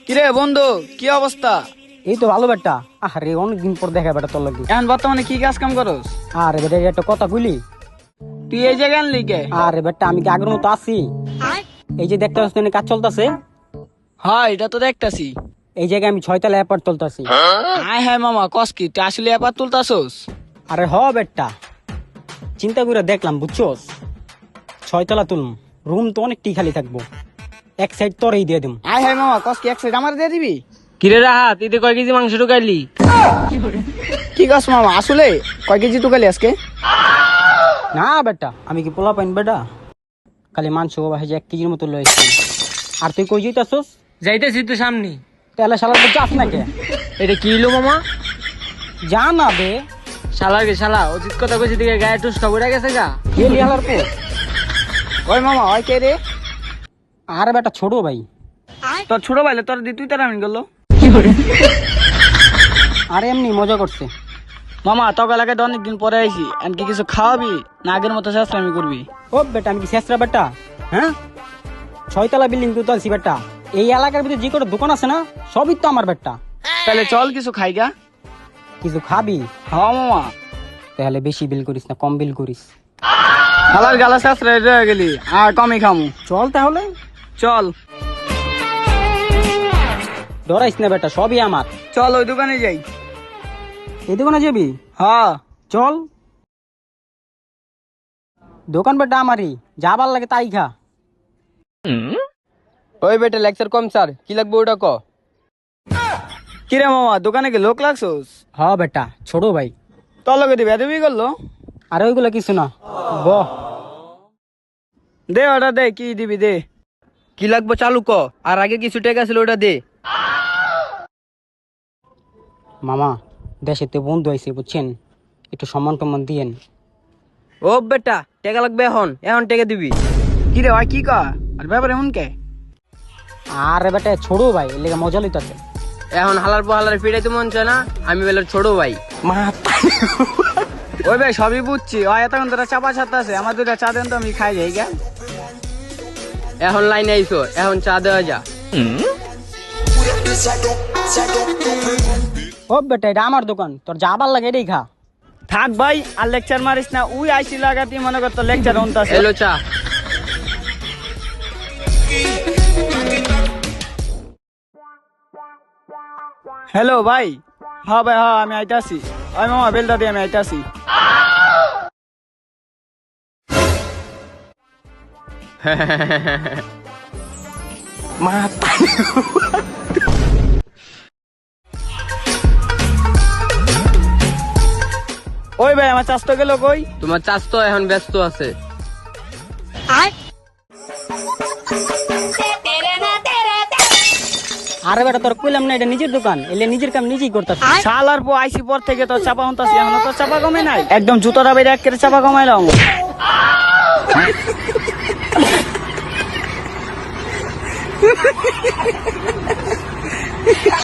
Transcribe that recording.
কিরে বন্ধু, কি অবস্থা? এই তো ভালো বেটা। আরে অনেকদিন পর দেখা বেটা তোর লাগি। এখন বর্তমানে কি কাজ কাম করস? আরে বেটা একটা কথা কইলি। তুই এই জায়গায় আনলি কে? আরে বেটা আমি কি আগের মতো আছি? এই যে দেখতে পাচ্ছ কাজ চলতেছে। হ্যাঁ, এটা তো দেখতাছি। এই জায়গায় আমি 6 তলা অ্যাপার্ট তুলতাছি। আয় হ্যাঁ মামা, কস কি তুই আসলে এবার তুলতাছস? আরে হ বেটা, চিন্তা করে দেখলাম বুঝছস, 6 তলা তুলম, রুম তো অনেকটি খালি থাকবো, এক সাইড তোরই দিয়ে দিম। আয় হ্যাঁ মামা, কস কি এক সাইড আমার দিয়ে দিবি? কিরে রাহাত, এতে কয় কেজি মাংস ঢুকাইলি? কি কস মামা, আসলে কয় কেজি টুকালি আজকে? না বেটা, আমি কি পোলা পাইন বেটা, খালি মাংস ভাই 1 কেজির মতো লয়েছি। আর তুই কই যাইতাছস? যাইতেছি তো সামনে। তাহলে শালার তো চাস না কে? এটা কি হলো মামা? যা না বে, শালা গে শালা, উচিত কথা কইছি দিকে গায়ে টুসকা পড়ে গেছে গা। গেলি হালার পো। ওই মামা, ওই কে রে? আরে বেটা ছোট ভাই। তোর ছোট ভাইলে তোর দি তুই তার আমি গেল। আরে এমনি মজা করছে। মামা তোকে এলাকায় অনেকদিন পরে আইছি, এমনকি কিছু খাওয়াবি না আগের মতো চেষ্টামি করবি? ও বেটা আমি কি শেষরা বেটা? হ্যাঁ, 6 তলা বিল্ডিং তুলছি বেটা। এই এলাকার ভিতরে যে কটা দোকান আছে না, সবই তো আমার বেটা। তাহলে চল কিছু খাই গা। কিছু খাবি? হ্যাঁ মামা। তাহলে বেশি বিল করিস না, কম বিল করিস। খালার গালা শাস্ত্রে রয়ে গেলি, আর কমই খামু। চল তাহলে। চল ডরাইস না বেটা, সবই আমার। চল ওই দোকানে যাই। এই দোকানে যাবি? হ্যাঁ চল। দোকান বেটা আমারই, যাবার লাগে তাই খা। ওই বেটা লেকচার কম স্যার, কি লাগবে ওটা ক। কিরে মামা, দোকানে কি লোক লাগছোস? হ বেটা, ছোট ভাই। তোর লগে দিবি এতবি করলো? আরে ওইগুলো কিছু না, ব। দে ওটা দে, কি দিবি দে। কি লাগবে চালু ক, আর আগে কিছু টাকা ছিল ওটা দে। মামা, দেশেতে বন্ধু আইছে বুঝছেন, একটু সম্মান টম্মান দিয়েন। ও বেটা, টাকা লাগবে এখন, এখন টাকা দিবি। কিরে ভাই কি কা, আর ব্যাপার এমন কে? আরে বেটা ছোট ভাই, এর লেগে মজা লইতাছে। এখন হালার পর হালার ফিরাইতে মন চায় না, আমি বেলার ছোট ভাই। ওই ভাই সবই বুঝছি, ওই এতক্ষণ তোরা চাপা ছাড়তে আছে, আমার দুটা চা দেন তো আমি খাই যাই গা। এখন লাইনে আইসো, এখন চা দেওয়া যা। ও বেটা এটা আমার দোকান, তোর যাবার লাগে এটাই খা। থাক ভাই, আর লেকচার মারিস না, উই আইসি লাগাতি মনে করতো লেকচার অন্তাছে। এলো চা। হ্যালো ভাই। হ্যাঁ ভাই, হ্যাঁ আমি আইতাছি। ওই মামা বেলটা দিয়ে আমি আইতাছি। ওই ভাই আমার চাষ তো গেল কই? তোমার চাষ তো এখন ব্যস্ত আছে। আরে বেটা তোর কইলাম না এটা নিজের দোকান, এলে নিজের কাম নিজেই করতাছে। শালার পো আইসি পর থেকে তো চাপা অন্তাছি, এখনো তো চাপা কমে নাই। একদম জুতোটা বেড়ে এক কেটে চাপা কমাইলাম।